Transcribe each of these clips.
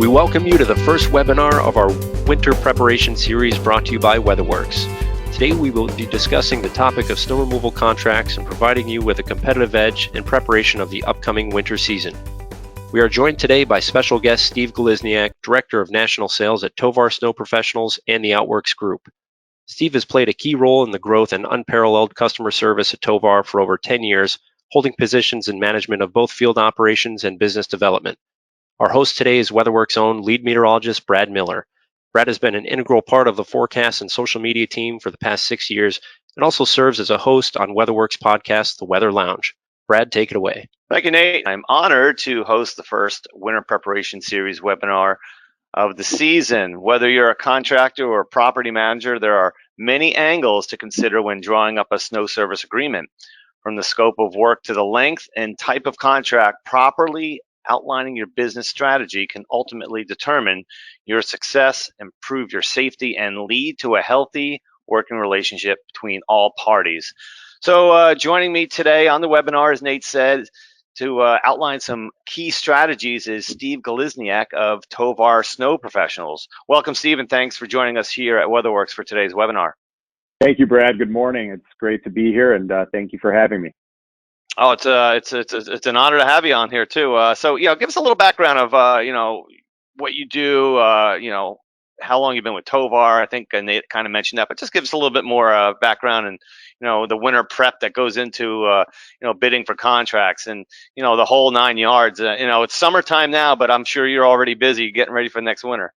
We welcome you to the first webinar of our winter preparation series brought to you by WeatherWorks. Today we will be discussing the topic of snow removal contracts and providing you with a competitive edge in preparation of the upcoming winter season. We are joined today by special guest Steve Golyniak, Director of National Sales at Tovar Snow Professionals and the Outworks Group. Steve has played a key role in the growth and unparalleled customer service at Tovar for over 10 years, holding positions in management of both field operations and business development. Our host today is WeatherWorks' own lead meteorologist, Brad Miller. Brad has been an integral part of the forecast and social media team for the past 6 years and also serves as a host on WeatherWorks' podcast, The Weather Lounge. Brad, take it away. Thank you, Nate. I'm honored to host the first Winter Preparation Series webinar of the season. Whether you're a contractor or a property manager, there are many angles to consider when drawing up a snow service agreement. From the scope of work to the length and type of contract, properly outlining your business strategy can ultimately determine your success, improve your safety, and lead to a healthy working relationship between all parties. So joining me today on the webinar, as Nate said, to outline some key strategies is Steve Golyniak of Tovar Snow Professionals. Welcome, Steve, and thanks for joining us here at WeatherWorks for today's webinar. Thank you, Brad. Good morning. It's great to be here, and thank you for having me. Oh, it's an honor to have you on here too. So give us a little background of what you do. How long you've been with Tovar. I think Nate kind of mentioned that, but just give us a little bit more background and the winter prep that goes into bidding for contracts and the whole 9 yards. It's summertime now, but I'm sure you're already busy getting ready for next winter.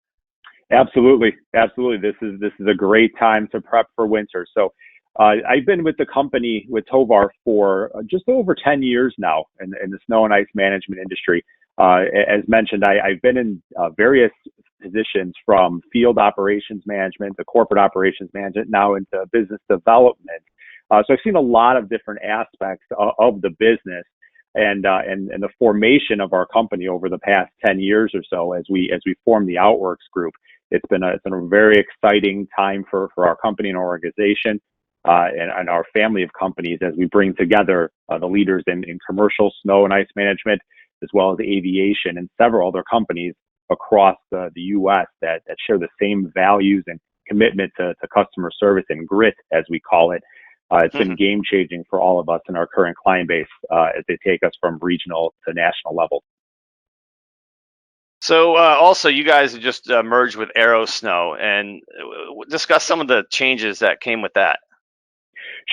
Absolutely. This is a great time to prep for winter. So I've been with the company with Tovar for just over 10 years now in the snow and ice management industry. As mentioned, I've been in various positions from field operations management to corporate operations management, now into business development. So I've seen a lot of different aspects of the business and the formation of our company over the past 10 years or so as we formed the Outworks Group. It's been a very exciting time for our company and our organization. And our family of companies as we bring together the leaders in commercial snow and ice management, as well as aviation and several other companies across the U.S. that share the same values and commitment to customer service and grit, as we call it. It's been game changing for all of us in our current client base as they take us from regional to national level. So also, you guys just merged with Aero Snow, and discuss some of the changes that came with that.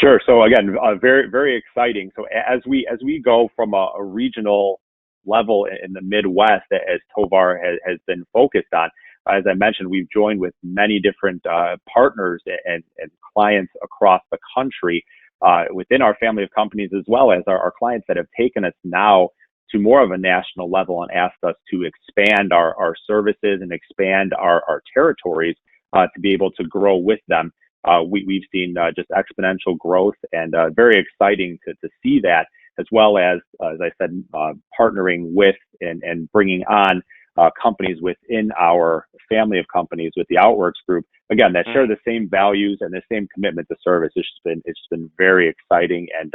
Sure. So again, very, very exciting. So as we go from a regional level in the Midwest, as Tovar has been focused on, as I mentioned, we've joined with many different partners and clients across the country within our family of companies, as well as our clients that have taken us now to more of a national level and asked us to expand our services and expand our territories to be able to grow with them. We've seen just exponential growth and very exciting to see that, as well as I said, partnering with and bringing on companies within our family of companies with the Outworks Group, again, that share the same values and the same commitment to service. It's been very exciting and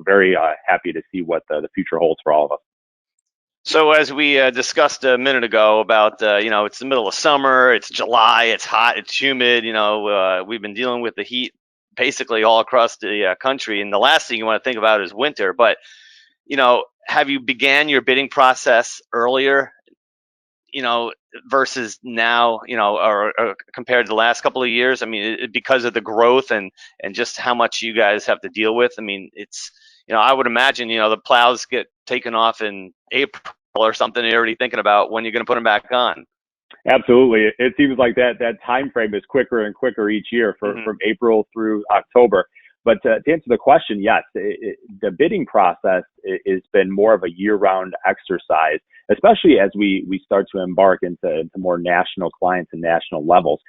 very happy to see what the future holds for all of us. So as we discussed a minute ago about, it's the middle of summer, it's July, it's hot, it's humid, we've been dealing with the heat basically all across the country. And the last thing you want to think about is winter. But, have you began your bidding process earlier, versus now, or compared to the last couple of years? I mean, because of the growth and just how much you guys have to deal with. I mean, it's, I would imagine, the plows get taken off in April or something. You're already thinking about when you're going to put them back on. Absolutely. It seems like that time frame is quicker and quicker each year from April through October. But to answer the question, yes, the bidding process has been more of a year-round exercise, especially as we start to embark into more national clients and national levels,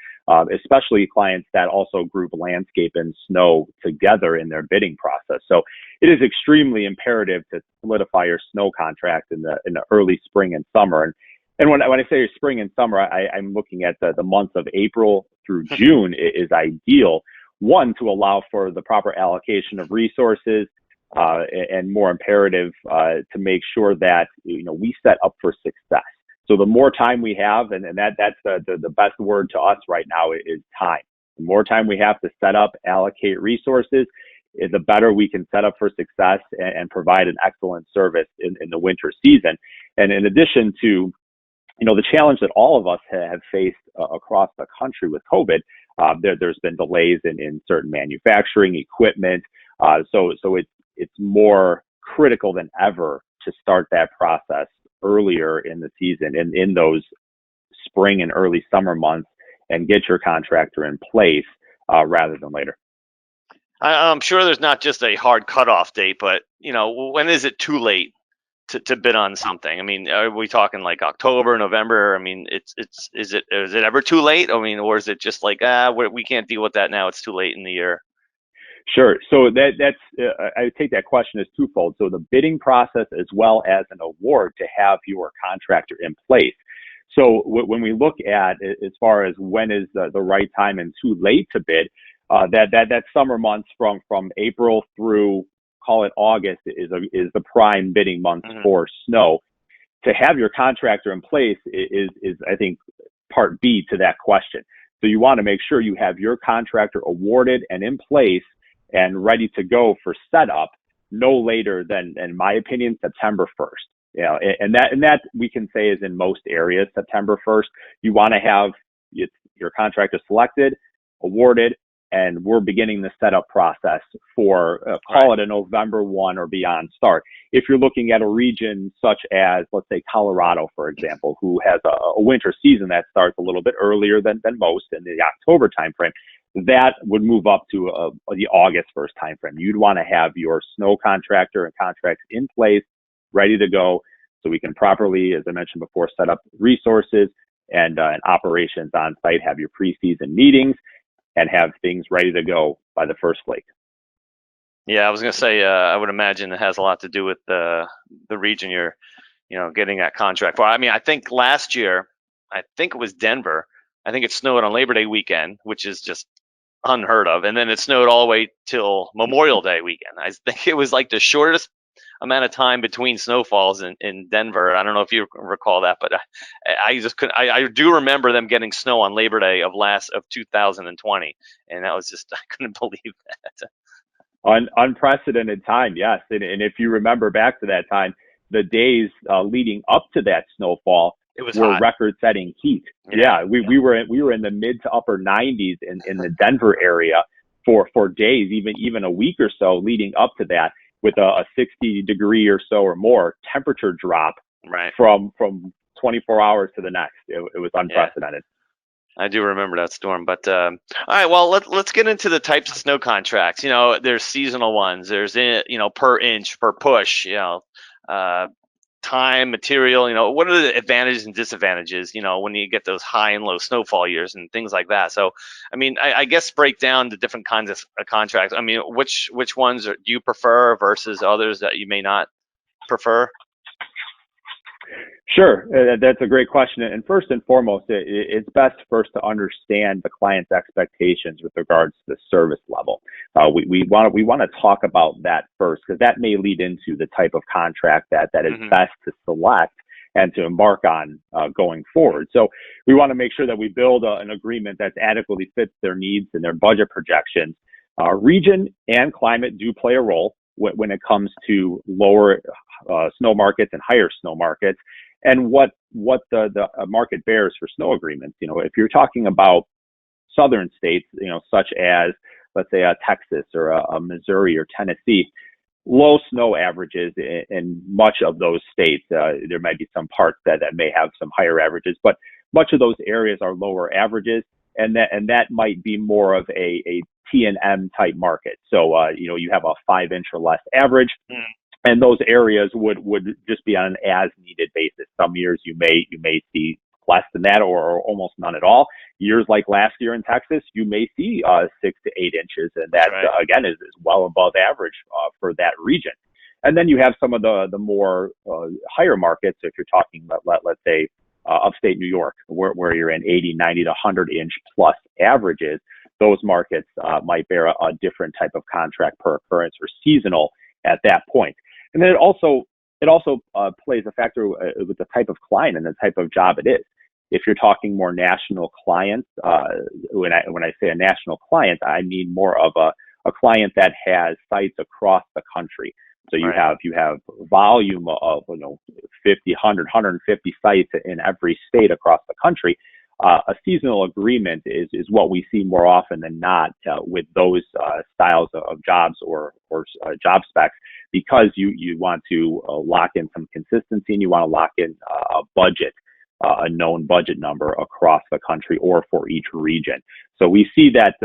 especially clients that also group landscape and snow together in their bidding process. So it is extremely imperative to solidify your snow contract in the early spring and summer. And when I say spring and summer, I'm looking at the months of April through June is ideal. One, to allow for the proper allocation of resources, and more imperative to make sure that we set up for success. So the more time we have, and that's the best word to us right now is time. The more time we have to set up, allocate resources, the better we can set up for success and provide an excellent service in the winter season. And in addition to the challenge that all of us have faced across the country with COVID, there's been delays in certain manufacturing equipment. So it's more critical than ever to start that process earlier in the season and in those spring and early summer months and get your contractor in place rather than later. I'm sure there's not just a hard cutoff date, but when is it too late to bid on something? I mean, are we talking like October, November? I mean, is it ever too late? I mean, or is it just like we can't deal with that now? It's too late in the year. Sure. So that's I take that question as twofold. So the bidding process as well as an award to have your contractor in place. So when we look at as far as when is the right time and too late to bid, that summer months from April through, call it August, is the prime bidding month for snow. To have your contractor in place is I think part B to that question. So you want to make sure you have your contractor awarded and in place and ready to go for setup no later than, in my opinion, September 1st. And that we can say is in most areas, September 1st. You want to have your contractor selected, awarded, and we're beginning the setup process for call it a November 1 or beyond start. If you're looking at a region such as, let's say, Colorado, for example, who has a winter season that starts a little bit earlier than most in the October timeframe, that would move up to the August 1st timeframe. You'd want to have your snow contractor and contracts in place, ready to go, so we can properly, as I mentioned before, set up resources and operations on site, have your preseason meetings, and have things ready to go by the first flake. Yeah, I was going to say, I would imagine it has a lot to do with the region you're, getting that contract for. I mean, I think last year, I think it was Denver. I think it snowed on Labor Day weekend, which is just unheard of. And then it snowed all the way till Memorial Day weekend. I think it was like the shortest amount of time between snowfalls in Denver. I don't know if you recall that, but I just couldn't. I do remember them getting snow on Labor Day of 2020, and that was just I couldn't believe that. Unprecedented time, yes. And if you remember back to that time, the days leading up to that snowfall were record-setting heat. Yeah, we were in the mid to upper 90s in the Denver area for days, even a week or so leading up to that, with a 60 degree or so or more temperature drop from 24 hours to the next. It was unprecedented. I do remember that storm, but all right. Well, let's get into the types of snow contracts. There's seasonal ones. There's per inch, per push. Time, material. What are the advantages and disadvantages? When you get those high and low snowfall years and things like that. So, I mean, I guess break down the different kinds of contracts. I mean, which ones do you prefer versus others that you may not prefer? Sure, that's a great question. And first and foremost, it's best first to understand the client's expectations with regards to the service level. We want to talk about that first, because that may lead into the type of contract that is best to select and to embark on going forward. So we want to make sure that we build an agreement that adequately fits their needs and their budget projections. Region and climate do play a role when it comes to lower snow markets and higher snow markets, and what the market bears for snow agreements. If you're talking about southern states, such as, let's say, Texas or a Missouri or Tennessee, low snow averages in much of those states. There might be some parts that may have some higher averages, but much of those areas are lower averages, and that might be more of a T&M type market. So you have a 5-inch or less average. And those areas would just be on an as needed basis. Some years you may see less than that or almost none at all. Years like last year in Texas, you may see 6 to 8 inches, and that again is well above average for that region. And then you have some of the more higher markets. If you're talking let's say upstate New York, where you're in 80, 90 to 100 inch plus averages, those markets might bear a different type of contract per occurrence or seasonal at that point. And then it also it also plays a factor with the type of client and the type of job it is. If you're talking more national clients, when I say a national client, I mean more of a client that has sites across the country. So you have volume of 50, 100, 150 sites in every state across the country. A seasonal agreement is what we see more often than not with those styles of jobs or job specs, because you want to lock in some consistency, and you want to lock in a budget, a known budget number across the country or for each region. So we see that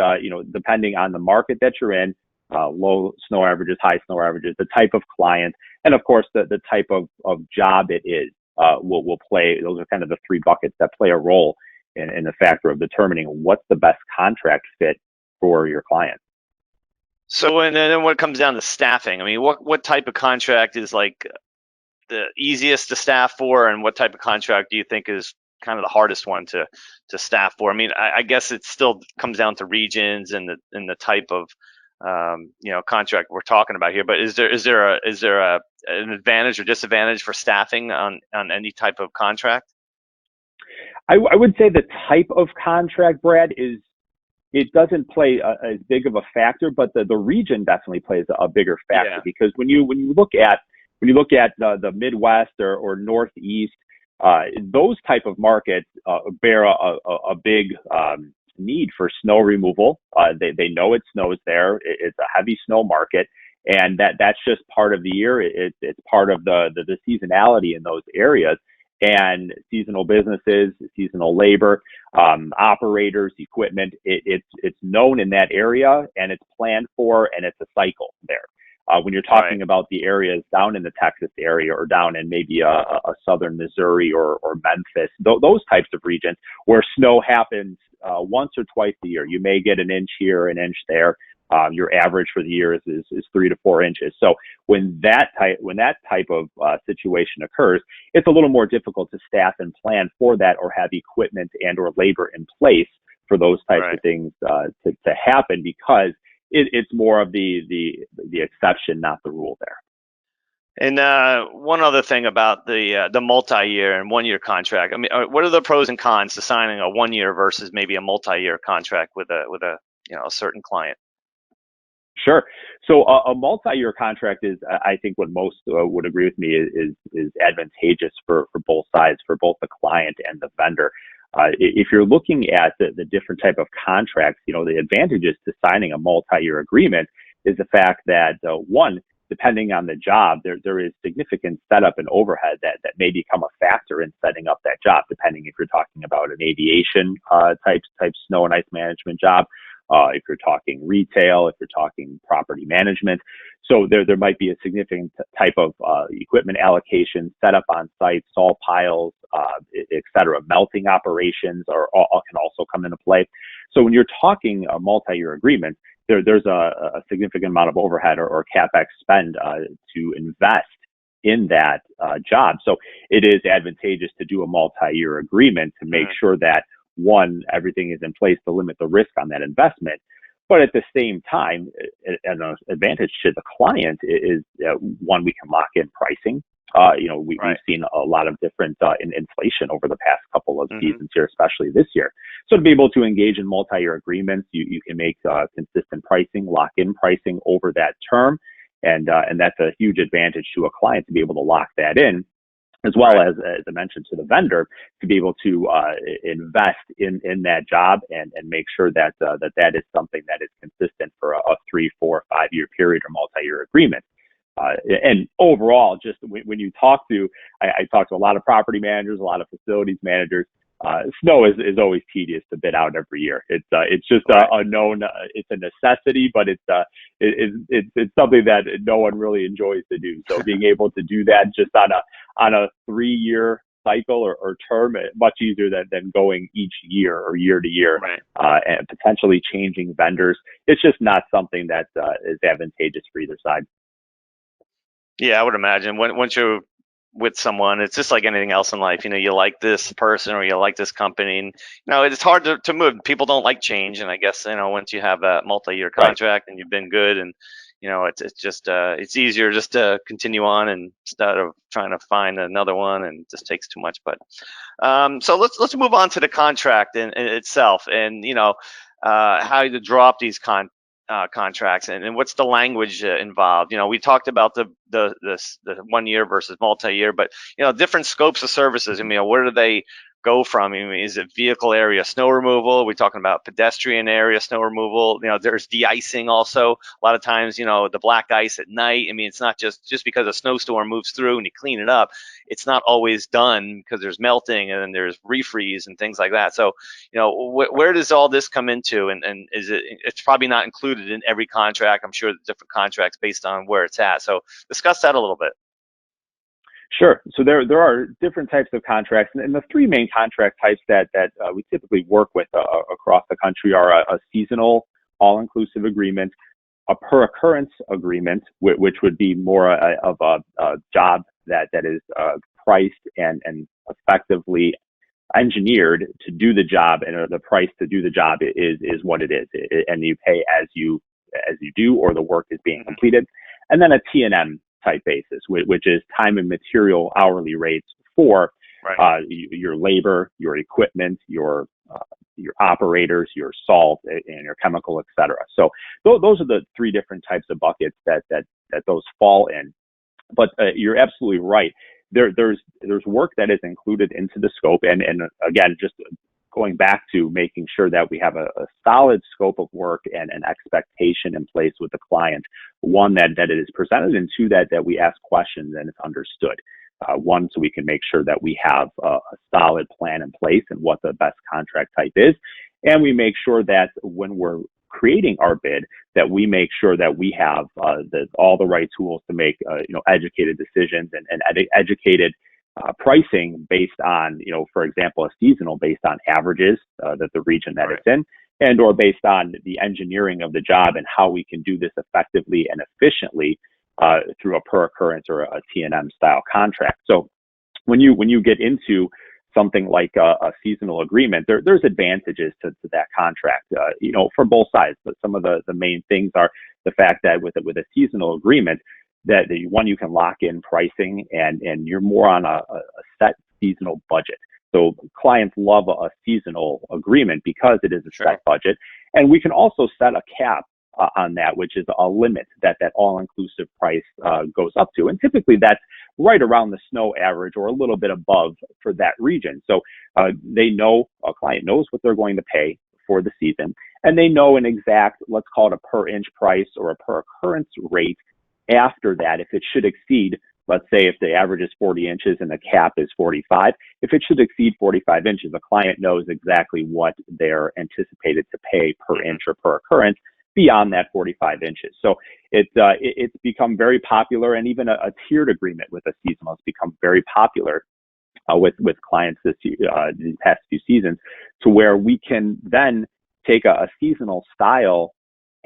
depending on the market that you're in, low snow averages, high snow averages, the type of client, and of course the type of job it is will play. Those are kind of the three buckets that play a role in the factor of determining what's the best contract fit for your client. So, and then when it comes down to staffing, I mean, what type of contract is like the easiest to staff for, and what type of contract do you think is kind of the hardest one to staff for? I mean, I guess it still comes down to regions and the type of contract we're talking about here. But is there an advantage or disadvantage for staffing on any type of contract? I would say the type of contract, Brad, it doesn't play as big of a factor, but the region definitely plays a bigger factor, because when you look at the Midwest or Northeast, those type of markets bear a big need for snow removal. They know it snows there. It's a heavy snow market, and that's just part of the year. It's part of the seasonality in those areas. And seasonal businesses, seasonal labor, operators, equipment, it's known in that area, and it's planned for, and it's a cycle there. When you're talking about the areas down in the Texas area, or down in maybe a southern Missouri or Memphis, those types of regions where snow happens once or twice a year, you may get an inch here, an inch there. Your average for the year is 3 to 4 inches. So when that type of situation occurs, it's a little more difficult to staff and plan for that, or have equipment and or labor in place for those types of things to happen, because it's more of the exception, not the rule there. And one other thing about the multi-year and 1 year contract. I mean, what are the pros and cons to signing a 1 year versus maybe a multi-year contract with a certain client? Sure. So a multi-year contract is, I think, what most would agree with me is advantageous for both sides, for both the client and the vendor. If you're looking at the different type of contracts, the advantages to signing a multi-year agreement is the fact that one, depending on the job, there is significant setup and overhead that may become a factor in setting up that job, depending if you're talking about an aviation type snow and ice management job, if you're talking retail, if you're talking property management. So there might be a significant type of equipment allocation, setup on site, salt piles, et cetera. Melting operations all can also come into play. So when you're talking a multi-year agreement, there's a significant amount of overhead or CapEx spend to invest in that job. So it is advantageous to do a multi-year agreement to make sure that, one, everything is in place to limit the risk on that investment. But at the same time, an advantage to the client is one, we can lock in pricing. We've seen a lot of different inflation over the past couple of seasons here, especially this year. So to be able to engage in multi-year agreements, you can make consistent pricing, lock in pricing over that term, and that's a huge advantage to a client to be able to lock that in, as well as I mentioned, to the vendor to be able to invest in that job and make sure that is something that is consistent for a 3, 4, 5 year period or multi-year agreement. And overall, just when you talk to, I talk to a lot of property managers, a lot of facilities managers. Snow is always tedious to bid out every year. It's just a known, it's a necessity, but it's something that no one really enjoys to do. So being able to do that just on a 3 year cycle or term, much easier than going each year or year to year, and potentially changing vendors. It's just not something that is advantageous for either side. Yeah, I would imagine once you're with someone, it's just like anything else in life. You like this person or you like this company, and it's hard to move. People don't like change, and I guess once you have that multi-year contract and you've been good and it's just it's easier just to continue on instead of trying to find another one, and it just takes too much. But so let's move on to the contract in itself, and how to draw up these contracts, and what's the language involved. We talked about the 1 year versus multi-year, but different scopes of services. I mean, where do they go from? I mean, is it vehicle area snow removal? We're talking about pedestrian area snow removal. There's de-icing also. A lot of times, the black ice at night. I mean, it's not just because a snowstorm moves through and you clean it up. It's not always done because there's melting and then there's refreeze and things like that. So, where does all this come into? And is it's probably not included in every contract. I'm sure different contracts based on where it's at. So discuss that a little bit. Sure. So there are different types of contracts, and the three main contract types that we typically work with across the country are a seasonal all-inclusive agreement, a per occurrence agreement, which would be more of a job that is priced and effectively engineered to do the job, and the price to do the job is what it is, and you pay as you do, or the work is being completed. And then a T&M type basis, which is time and material hourly rates for your labor, your equipment, your operators, your salt, and your chemical, et cetera. So those are the three different types of buckets that those fall in. But you're absolutely right. There's work that is included into the scope, and again, just going back to making sure that we have a solid scope of work and an expectation in place with the client. One, that it is presented, and two, that we ask questions and it's understood. One, so we can make sure that we have a solid plan in place and what the best contract type is. And we make sure that when we're creating our bid, that we make sure that we have all the right tools to make educated decisions and educated pricing based on, for example, a seasonal based on averages that the region that it's in, and or based on the engineering of the job and how we can do this effectively and efficiently through a per occurrence or a T&M style contract. So when you get into something like a seasonal agreement, there's advantages to that contract, for both sides. But some of the main things are the fact that with a seasonal agreement, that you can lock in pricing and you're more on a set seasonal budget. So clients love a seasonal agreement because it is a set budget. And we can also set a cap on that, which is a limit that all-inclusive price goes up to. And typically that's right around the snow average or a little bit above for that region. So a client knows what they're going to pay for the season, and they know an exact, let's call it a per inch price or a per occurrence rate after that. If it should exceed, let's say if the average is 40 inches and the cap is 45, if it should exceed 45 inches, a client knows exactly what they're anticipated to pay per inch or per occurrence beyond that 45 inches. So it's become very popular, and even a tiered agreement with a seasonal has become very popular with clients these past few seasons, to where we can then take a seasonal style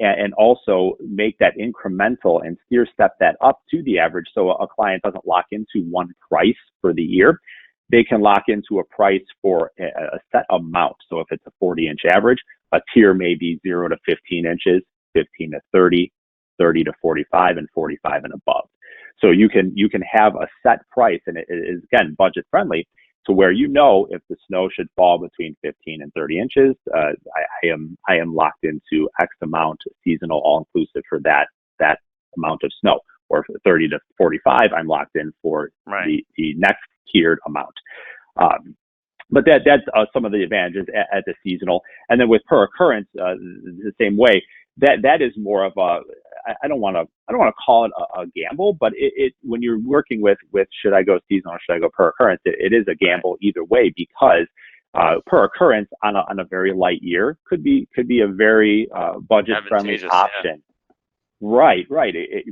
and also make that incremental and step that up to the average, so a client doesn't lock into one price for the year. They can lock into a price for a set amount. So if it's a 40-inch average, a tier may be 0 to 15 inches, 15 to 30, 30 to 45, and 45 and above. So you can have a set price, and it is, again, budget friendly, to where if the snow should fall between 15 and 30 inches, I am locked into X amount seasonal all-inclusive for that amount of snow. Or for 30 to 45, I'm locked in for the next tiered amount. But that's some of the advantages at the seasonal. And then with per occurrence, the same way. That is more of a, I don't want to call it a gamble, but it when you're working with should I go seasonal or should I go per occurrence, it is a gamble either way, because per occurrence on a very light year could be a very budget friendly option. Yeah. Right.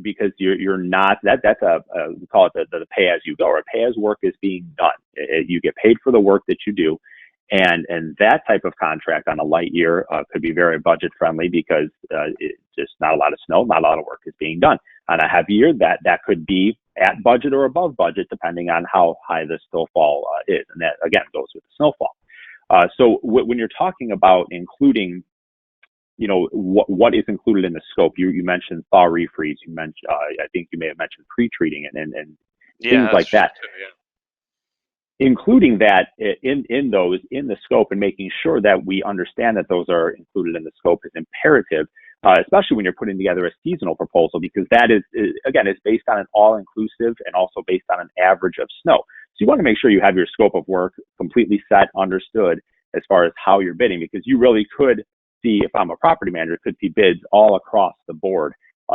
Because you're not, that's we call it the pay as you go, or pay as work is being done. You get paid for the work that you do. And that type of contract on a light year could be very budget friendly, because it's just not a lot of snow, not a lot of work is being done. On a heavy year, that could be at budget or above budget, depending on how high the snowfall is. And that, again, goes with the snowfall. So when you're talking about including what is included in the scope. You mentioned thaw refreeze. You mentioned, I think you may have mentioned pre-treating and Yeah, things that's like true that. too, yeah. Including that in those in the scope and making sure that we understand that those are included in the scope is imperative, especially when you're putting together a seasonal proposal, because that is again, is based on an all-inclusive and also based on an average of snow. So you want to make sure you have your scope of work completely set, understood as far as how you're bidding, because you really could see, if I'm a property manager, could see bids all across the board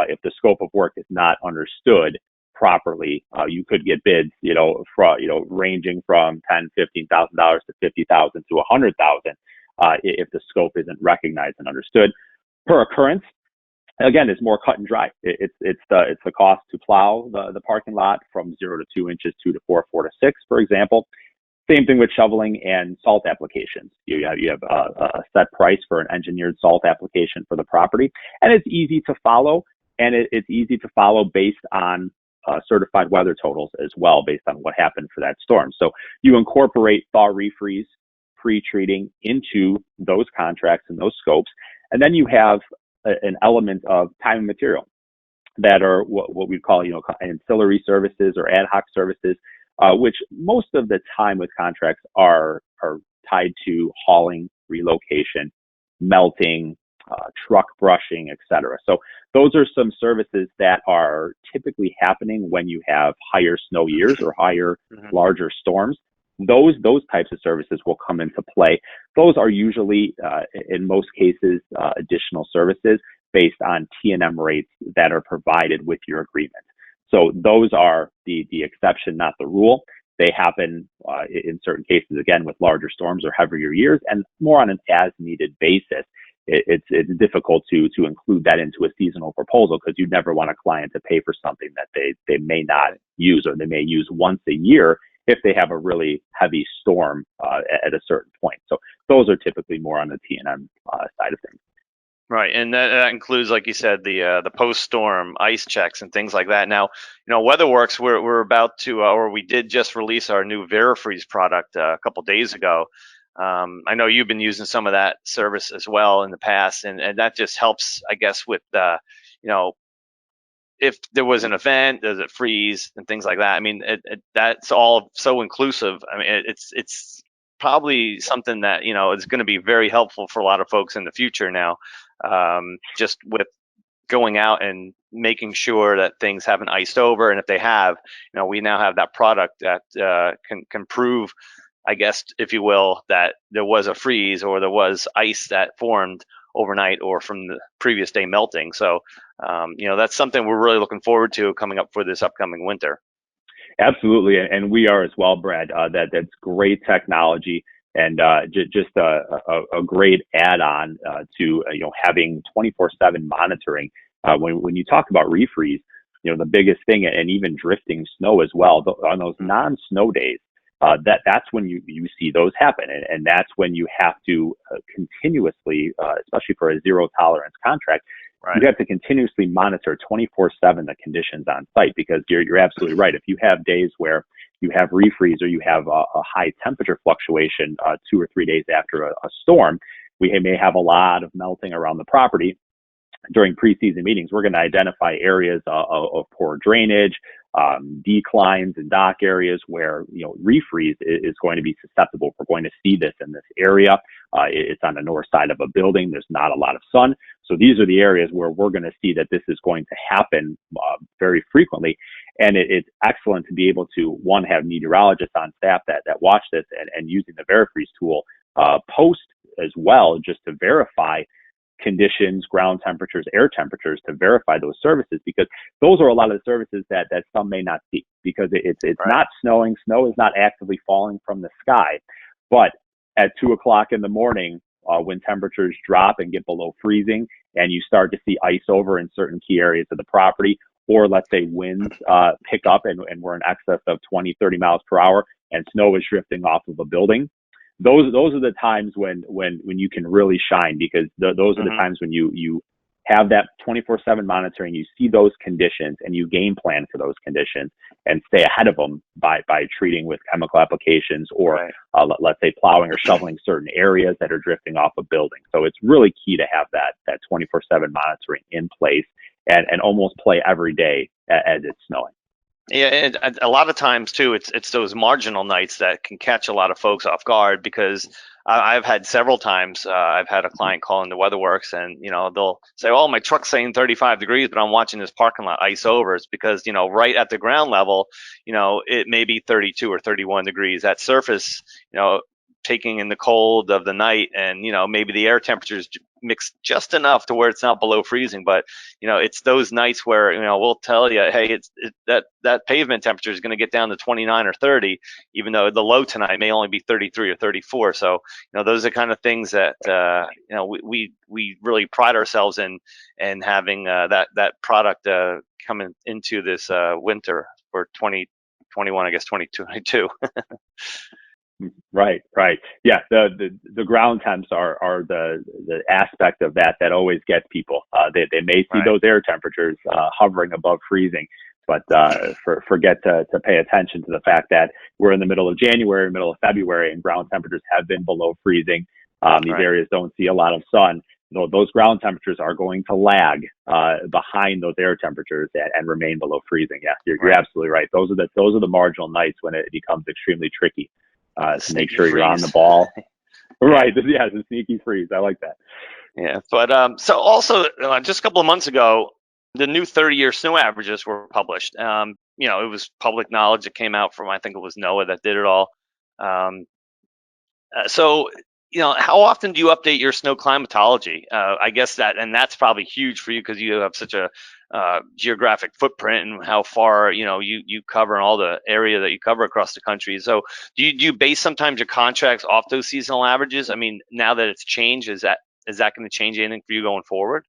if the scope of work is not understood properly. You could get bids, ranging from $10,000, $15,000 to $50,000 to $100,000 if the scope isn't recognized and understood. Per occurrence, again, it's more cut and dry. It's the cost to plow the parking lot from 0 to 2 inches, 2 to 4, 4 to 6, for example. Same thing with shoveling and salt applications. You have a set price for an engineered salt application for the property, and it's easy to follow. And it's easy to follow based on certified weather totals as well, based on what happened for that storm. So you incorporate thaw refreeze, pre-treating into those contracts and those scopes, and then you have an element of time and material that are what we call ancillary services or ad hoc services, which most of the time with contracts are tied to hauling, relocation, melting, truck brushing, etc. So those are some services that are typically happening when you have higher snow years or higher, larger storms. Those types of services will come into play. Those are usually, in most cases, additional services based on T&M rates that are provided with your agreement. So those are the exception, not the rule. They happen in certain cases, again, with larger storms or heavier years, and more on an as-needed basis. It's difficult to include that into a seasonal proposal, because you'd never want a client to pay for something that they may not use, or they may use once a year if they have a really heavy storm at a certain point. So those are typically more on the T&M side of things. Right, and that includes, like you said, the post-storm ice checks and things like that. Now, WeatherWorks, we're about to, or we did just release our new VeriFreeze product a couple days ago. I know you've been using some of that service as well in the past, and that just helps, I guess, with if there was an event, does it freeze and things like that. I mean, that's all so inclusive. I mean, it's probably something that is going to be very helpful for a lot of folks in the future now, just with going out and making sure that things haven't iced over, and if they have, we now have that product that can prove, I guess, if you will, that there was a freeze or there was ice that formed overnight or from the previous day melting. So, that's something we're really looking forward to coming up for this upcoming winter. Absolutely, and we are as well, Brad. That's great technology, and just a great add-on to having 24/7 monitoring. When you talk about refreeze, the biggest thing, and even drifting snow as well, on those non-snow days, that's when you see those happen, and that's when you have to continuously, especially for a zero tolerance contract, right, you have to continuously monitor 24/7 the conditions on site, because you're absolutely right. If you have days where you have refreeze or you have a high temperature fluctuation 2 or 3 days after a storm, we may have a lot of melting around the property. During preseason meetings, we're going to identify areas of poor drainage, declines and dock areas where refreeze is going to be susceptible. We're going to see this in this area. It's on the north side of a building. There's not a lot of sun, so these are the areas where we're going to see that this is going to happen very frequently. And it's excellent to be able to, one, have meteorologists on staff that watch this, and using the VeriFreeze tool post as well, just to verify conditions, ground temperatures, air temperatures, to verify those services, because those are a lot of the services that some may not see, because it's right, not snowing. Snow is not actively falling from the sky, but at 2 o'clock in the morning, when temperatures drop and get below freezing, and you start to see ice over in certain key areas of the property, or let's say winds pick up and we're in excess of 20, 30 miles per hour, and snow is drifting off of a building. Those are the times when you can really shine, because those are the times when you have that 24/7 monitoring. You see those conditions and you game plan for those conditions and stay ahead of them by treating with chemical applications or Right. Let's say plowing or shoveling certain areas that are drifting off a building. So it's really key to have that 24/7 monitoring in place and almost play every day as it's snowing. Yeah, and a lot of times too, it's those marginal nights that can catch a lot of folks off guard because I've had several times. I've had a client call into WeatherWorks, and they'll say, "Oh, my truck's saying 35 degrees, but I'm watching this parking lot ice over." It's because right at the ground level, it may be 32 or 31 degrees. That surface, taking in the cold of the night, and maybe the air temperatures mixed just enough to where it's not below freezing, but it's those nights where we'll tell you, hey, that pavement temperature is going to get down to 29 or 30, even though the low tonight may only be 33 or 34. So those are kind of things that we really pride ourselves in having that product coming into this winter for 2021, I guess 2022. Right. Yeah, the ground temps are the aspect of that always gets people. They may see Right. those air temperatures hovering above freezing, but forget to pay attention to the fact that we're in the middle of January, middle of February, and ground temperatures have been below freezing. These Right. areas don't see a lot of sun. Those ground temperatures are going to lag behind those air temperatures and remain below freezing. Yeah, you're Right. absolutely right. Those are the marginal nights when it becomes extremely tricky. To make sure you're on the Freeze. ball. Right. Yeah, the sneaky freeze. I like that. Yeah, but so also just a couple of months ago, the new 30-year snow averages were published. It was public knowledge. It came out from, I think it was NOAA that did it all. Um, so how often do you update your snow climatology? I guess that's probably huge for you because you have such a geographic footprint and how far you cover and all the area that you cover across the country. So do you base sometimes your contracts off those seasonal averages? I mean, now that it's changed, is that going to change anything for you going forward?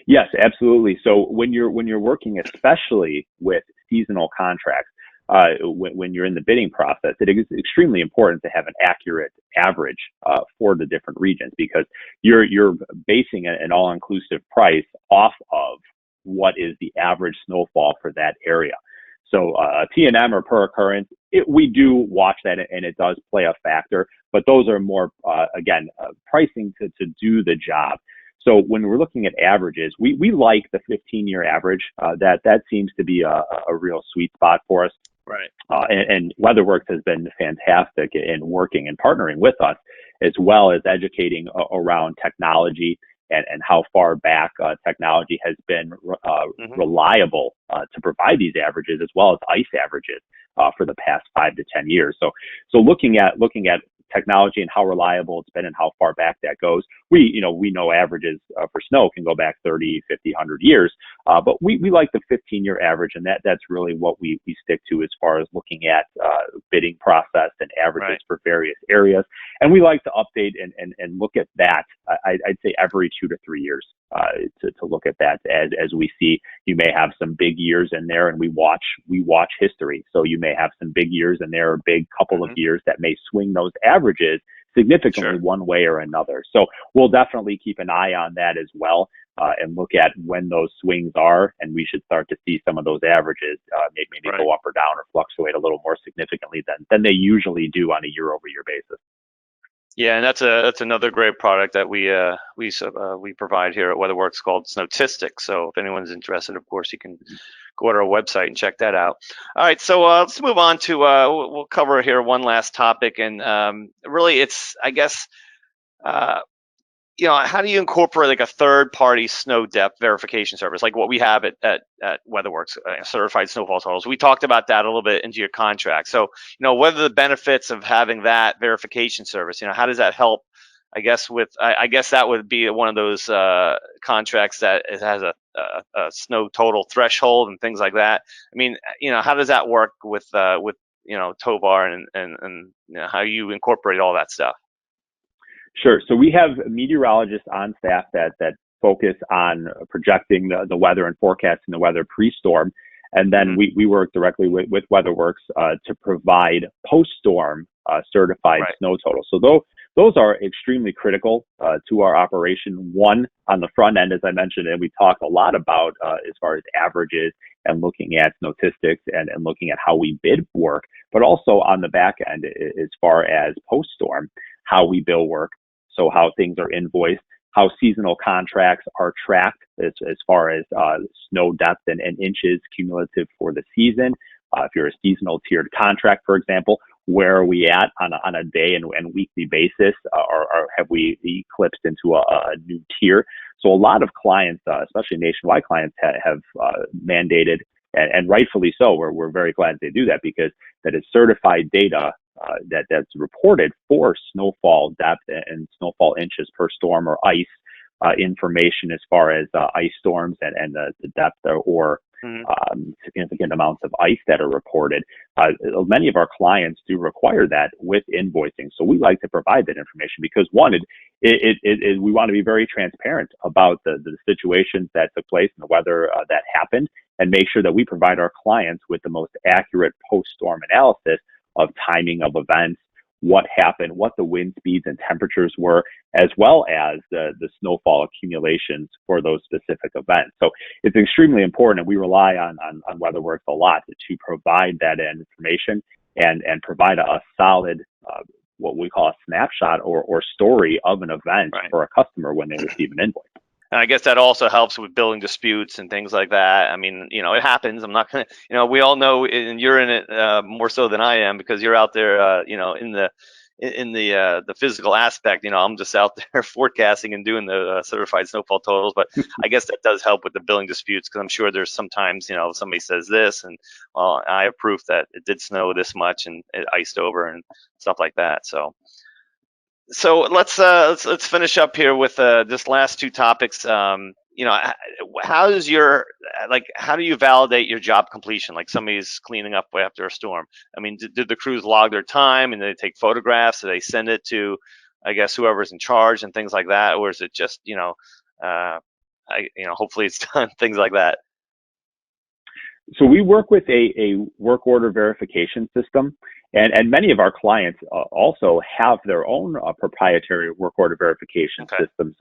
Yes, absolutely. So when you're working, especially with seasonal contracts, when you're in the bidding process, it is extremely important to have an accurate average for the different regions because you're basing an all-inclusive price off of what is the average snowfall for that area. So T&M or per occurrence, we do watch that and it does play a factor, but those are more, pricing to do the job. So when we're looking at averages, we like the 15-year average. That seems to be a real sweet spot for us. Right. And WeatherWorks has been fantastic in working and partnering with us, as well as educating around technology and how far back technology has been reliable to provide these averages, as well as ice averages for the past 5 to 10 years. So looking at technology and how reliable it's been and how far back that goes, we know averages for snow can go back 30, 50, 100 years, but we like the 15-year average, and that's really what we stick to as far as looking at bidding process and averages for various areas. And we like to update and look at that, I'd say every 2 to 3 years to look at that as we see. You may have some big years in there, and we watch history. So you may have some big years in there, a big couple of years that may swing those averages significantly one way or another. So we'll definitely keep an eye on that as well and look at when those swings are, and we should start to see some of those averages maybe go up or down or fluctuate a little more significantly than they usually do on a year-over-year basis. Yeah, and that's another great product that we provide here at WeatherWorks called Snowtistics. So if anyone's interested, of course, you can go to our website and check that out. All right, so let's move on to we'll cover here one last topic, and really it's, I guess, how do you incorporate like a third-party snow depth verification service, like what we have at WeatherWorks, certified snowfall totals? We talked about that a little bit into your contract. So, what are the benefits of having that verification service? How does that help? I guess I guess that would be one of those contracts that it has a snow total threshold and things like that. I mean, how does that work with Tovar and how you incorporate all that stuff? Sure. So we have meteorologists on staff that focus on projecting the weather and forecasting the weather pre-storm. And then we work directly with WeatherWorks to provide post-storm certified snow totals. So those are extremely critical to our operation. One, on the front end, as I mentioned, and we talked a lot about as far as averages and looking at statistics and looking at how we bid work, but also on the back end as far as post-storm, how we bill work, so how things are invoiced, how seasonal contracts are tracked as far as snow depth and inches cumulative for the season. If you're a seasonal tiered contract, for example, where are we at on a day and weekly basis, or have we eclipsed into a new tier? So a lot of clients, especially nationwide clients, have mandated, and rightfully so. We're very glad they do that, because that is certified data that's reported for snowfall depth and snowfall inches per storm, or ice information as far as ice storms and the depth or significant amounts of ice that are reported. Many of our clients do require that with invoicing. So we like to provide that information because, one, we want to be very transparent about the situations that took place and the weather that happened, and make sure that we provide our clients with the most accurate post-storm analysis of timing of events, what happened, what the wind speeds and temperatures were, as well as the snowfall accumulations for those specific events. So it's extremely important, and we rely on WeatherWorks a lot to provide that information and provide a solid, what we call a snapshot or story of an event for a customer when they receive an invoice. And I guess that also helps with billing disputes and things like that. I mean, it happens. I'm not going to, we all know, and you're in it more so than I am, because you're out there, in the physical aspect. I'm just out there forecasting and doing the certified snowfall totals. But I guess that does help with the billing disputes, because I'm sure there's sometimes, somebody says this, and I have proof that it did snow this much and it iced over and stuff like that. So let's finish up here with this last two topics. How do you validate your job completion? Like, somebody's cleaning up after a storm. I mean, did the crews log their time, and they take photographs? Do they send it to, I guess, whoever's in charge and things like that, or is it just hopefully it's done, things like that? So we work with a work order verification system, and many of our clients also have their own proprietary work order verification systems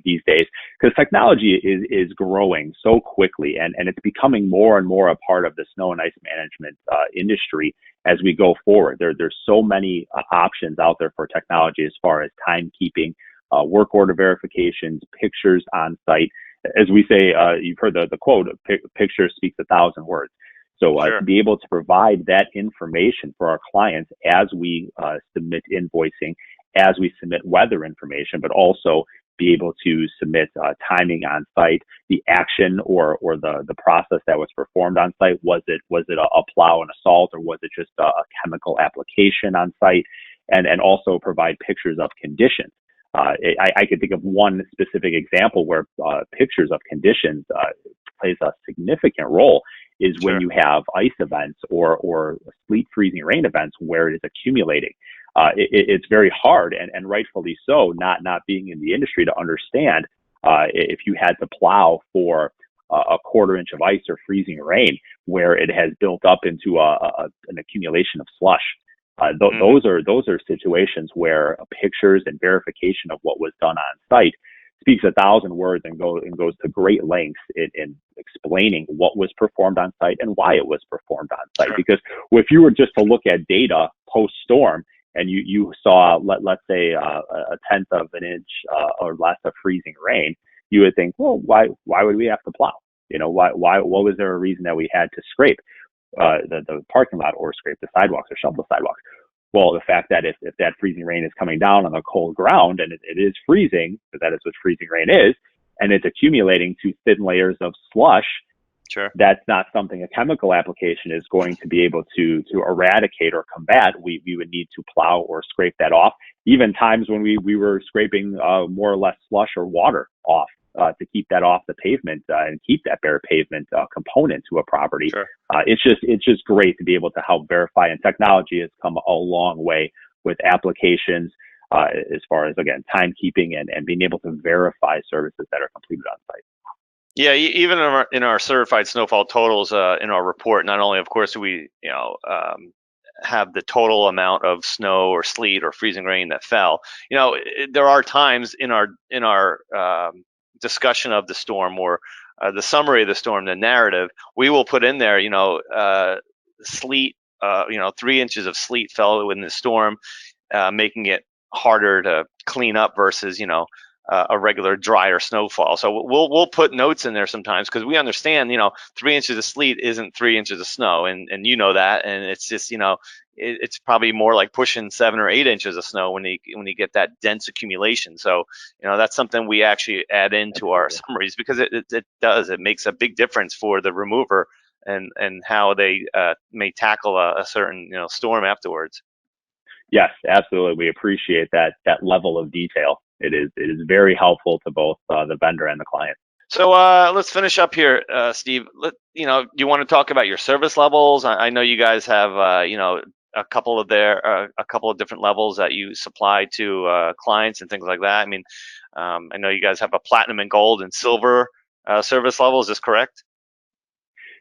these days, because technology is growing so quickly, and it's becoming more and more a part of the snow and ice management industry as we go forward. There's so many options out there for technology as far as timekeeping, work order verifications, pictures on site. As we say, you've heard the quote, picture speaks 1,000 words. So to be able to provide that information for our clients as we submit invoicing, as we submit weather information, but also be able to submit timing on site, the action or the process that was performed on site. Was it a plow and assault, or was it just a chemical application on site? And also provide pictures of conditions. I could think of one specific example where pictures of conditions plays a significant role is when you have ice events or sleet, freezing rain events where it is accumulating. It's very hard, and rightfully so, not being in the industry, to understand if you had to plow for a quarter inch of ice or freezing rain where it has built up into an accumulation of slush. Those are situations where pictures and verification of what was done on site speaks 1,000 words and goes to great lengths in explaining what was performed on site and why it was performed on site. Because if you were just to look at data post storm and you saw, let's say, a tenth of an inch or less of freezing rain, you would think, well, why would we have to plow? What was there a reason that we had to scrape the parking lot or scrape the sidewalks or shovel the sidewalks? Well, the fact that if that freezing rain is coming down on the cold ground and it is freezing, because that is what freezing rain is, and it's accumulating to thin layers of slush, that's not something a chemical application is going to be able to eradicate or combat. We would need to plow or scrape that off. Even times when we were scraping more or less slush or water off to keep that off the pavement and keep that bare pavement component to a property. It's just great to be able to help verify, and technology has come a long way with applications as far as, again, timekeeping and being able to verify services that are completed on site. Yeah, even in our certified snowfall totals in our report, not only, of course, do we have the total amount of snow or sleet or freezing rain that fell. There are times in our discussion of the storm, or the summary of the storm, the narrative, we will put in there, sleet, 3 inches of sleet fell in the storm, making it harder to clean up versus, a regular drier snowfall. So we'll put notes in there sometimes, because we understand, 3 inches of sleet isn't 3 inches of snow, and you know that, and it's just, it's probably more like pushing 7 or 8 inches of snow when you get that dense accumulation. So that's something we actually add into our summaries, because it makes a big difference for the remover and how they may tackle a certain storm afterwards. Yes, absolutely. We appreciate that level of detail. It is very helpful to both the vendor and the client. So let's finish up here, Steve. Do you want to talk about your service levels? I know you guys have a couple of different levels that you supply to clients and things like that. I mean, I know you guys have a platinum and gold and silver service level. Is this correct?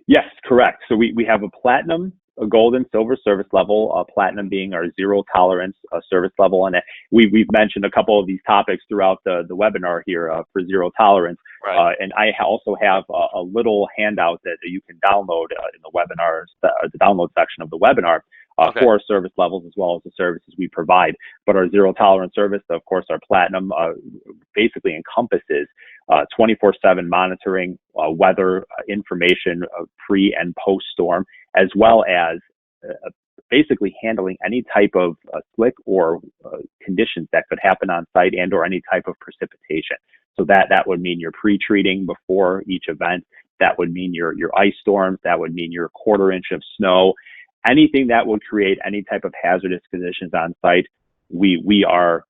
Yes, correct. So we have a platinum, a gold, and silver service level. Platinum being our zero tolerance service level, and we've mentioned a couple of these topics throughout the webinar here for zero tolerance. Right. And I also have a little handout that you can download in the webinars, the download section of the webinar. Okay. For our service levels as well as the services we provide. But our zero tolerance service, of course, our platinum basically encompasses 24/7 monitoring, weather information pre and post storm, as well as basically handling any type of slick or conditions that could happen on site, and or any type of precipitation. So that would mean your pre-treating before each event. That would mean your ice storms. That would mean your 1/4 inch of snow. Anything that would create any type of hazardous conditions on site, we are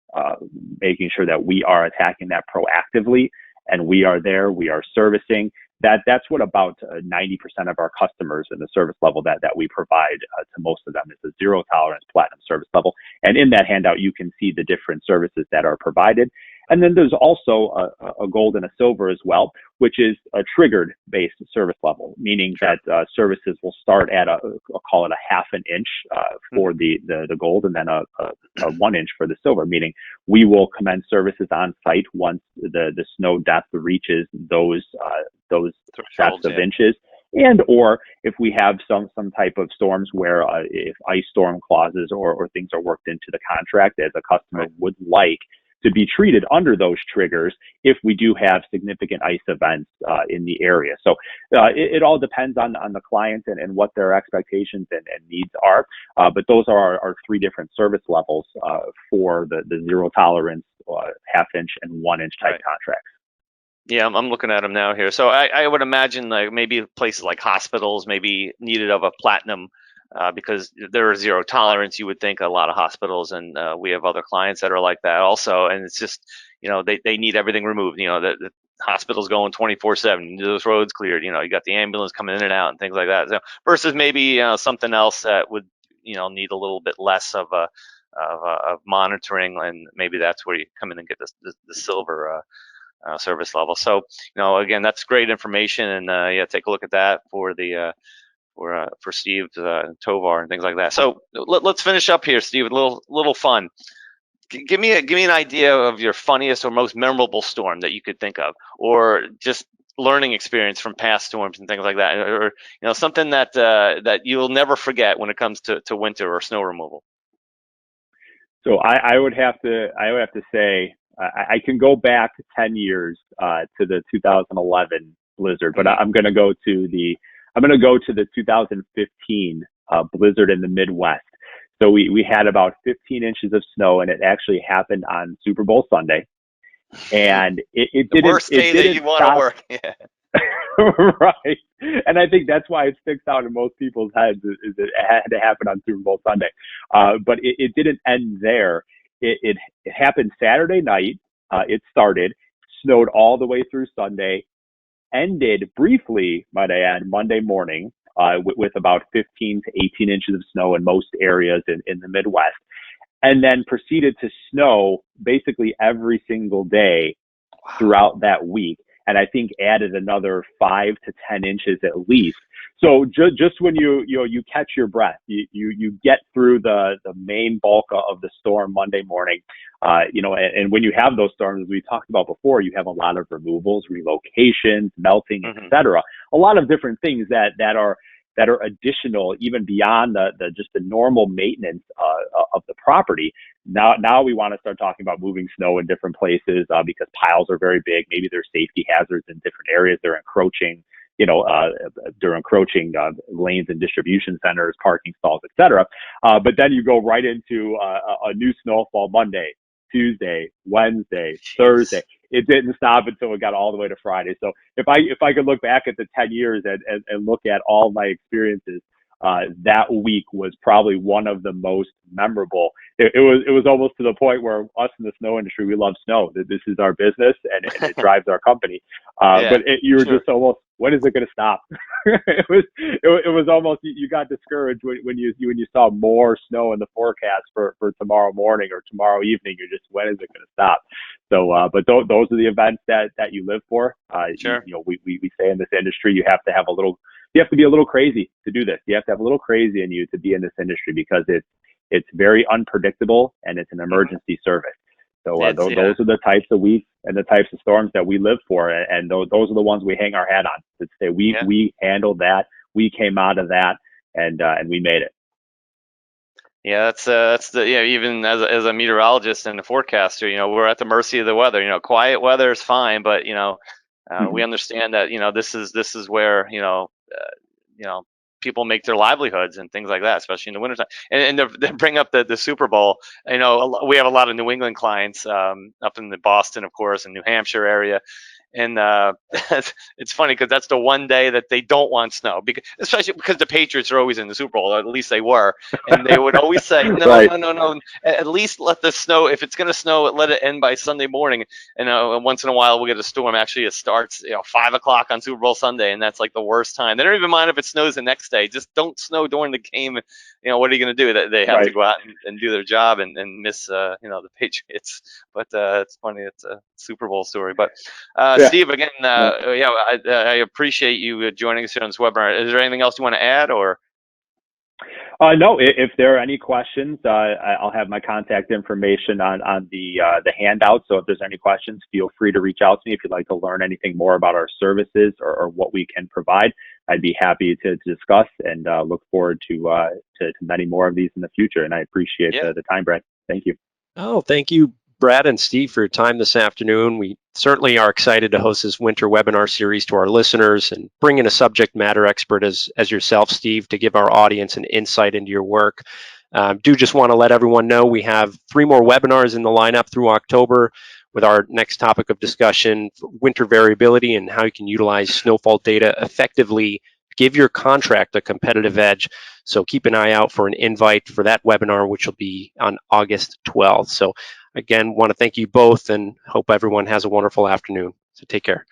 making sure that we are attacking that proactively, and we are there. We are servicing. That's what about 90% of our customers in the service level that we provide to most of them is a zero tolerance platinum service level. And in that handout, you can see the different services that are provided. And then there's also a gold and a silver as well, which is a triggered based service level, meaning that services will start at I'll call it a 1/2 inch for the gold, and then a 1 inch for the silver, meaning we will commence services on site once the snow depth reaches those depths of inches. And or if we have some type of storms where if ice storm clauses or things are worked into the contract, as a customer would like to be treated under those triggers if we do have significant ice events in the area. So it all depends on the client and what their expectations and needs are. But those are our 3 different service levels for the zero tolerance, 1/2 inch and 1 inch type contracts. Yeah, I'm looking at them now here. So I would imagine like maybe places like hospitals maybe needed of a platinum because they're zero tolerance. You would think a lot of hospitals, and we have other clients that are like that also. And it's just, they need everything removed. The hospital's going 24/7. Those roads cleared. You got the ambulance coming in and out and things like that. So versus maybe something else that would need a little bit less of monitoring, and maybe that's where you come in and get the silver service level. So again, that's great information, and take a look at that for the for Steve, Tovar, and things like that. So let's finish up here, Steve, with a little fun. Give me an idea of your funniest or most memorable storm that you could think of, or just learning experience from past storms and things like that, or something that you'll never forget when it comes to winter or snow removal. So I would have to say I can go back 10 years to the 2011 blizzard, but I'm going to go to the 2015 blizzard in the Midwest. So we had about 15 inches of snow, and it actually happened on Super Bowl Sunday. And it didn't. The worst day that you want to work. Yeah. Right. And I think that's why it sticks out in most people's heads is it had to happen on Super Bowl Sunday. But it didn't end there. It happened Saturday night. It started, snowed all the way through Sunday, ended briefly, might I add, Monday morning with about 15 to 18 inches of snow in most areas in the Midwest, and then proceeded to snow basically every single day throughout that week. And I think added another 5 to 10 inches at least. So just when you catch your breath, you get through the main bulk of the storm Monday morning, and when you have those storms, as we talked about before, you have a lot of removals, relocations, melting, etc. A lot of different things that are additional, even beyond the just the normal maintenance of the property. Now we want to start talking about moving snow in different places because piles are very big. Maybe there's safety hazards in different areas. They're encroaching. They're encroaching lanes and distribution centers, parking stalls, etc. But then you go right into a new snowfall Monday, Tuesday, Wednesday, Thursday. It didn't stop until it got all the way to Friday. So if I could look back at the 10 years and look at all my experiences, that week was probably one of the most memorable. It was almost to the point where us in the snow industry, we love snow. This is our business and it drives our company. But you were just almost, when is it going to stop? it was almost, you got discouraged when you saw more snow in the forecast for tomorrow morning or tomorrow evening. You're just, when is it going to stop? So, but those are the events that you live for. We say in this industry, you have to be a little crazy to do this. You have to have a little crazy in you to be in this industry because it's very unpredictable and it's an emergency service. So those are the types of weeks and the types of storms that we live for, and those are the ones we hang our hat on. To say we handled that, we came out of that, and we made it. Yeah, that's even as a meteorologist and a forecaster, we're at the mercy of the weather. Quiet weather is fine, but we understand that this is where people make their livelihoods and things like that, especially in the wintertime. And to bring up the Super Bowl, we have a lot of New England clients up in the Boston, of course, and New Hampshire area. And it's funny because that's the one day that they don't want snow, especially because the Patriots are always in the Super Bowl, or at least they were, and they would always say, no, at least let the snow, if it's going to snow, let it end by Sunday morning. And once in a while we'll get a storm. Actually, it starts 5 o'clock on Super Bowl Sunday, and that's like the worst time. They don't even mind if it snows the next day. Just don't snow during the game. What are you going to do? They have to go out and do their job and miss the Patriots. But it's funny. It's a Super Bowl story. But Steve, again, I appreciate you joining us here on this webinar. Is there anything else you want to add, or? No, if there are any questions, I'll have my contact information on the handout. So if there's any questions, feel free to reach out to me. If you'd like to learn anything more about our services or what we can provide, I'd be happy to discuss and look forward to many more of these in the future. And I appreciate the time, Brad. Thank you. Oh, thank you, Brad and Steve, for your time this afternoon. We certainly are excited to host this winter webinar series to our listeners and bring in a subject matter expert as yourself, Steve, to give our audience an insight into your work. Do just want to let everyone know we have 3 more webinars in the lineup through October, with our next topic of discussion, winter variability and how you can utilize snowfall data effectively, give your contract a competitive edge. So keep an eye out for an invite for that webinar, which will be on August 12th. So again, want to thank you both and hope everyone has a wonderful afternoon. So take care.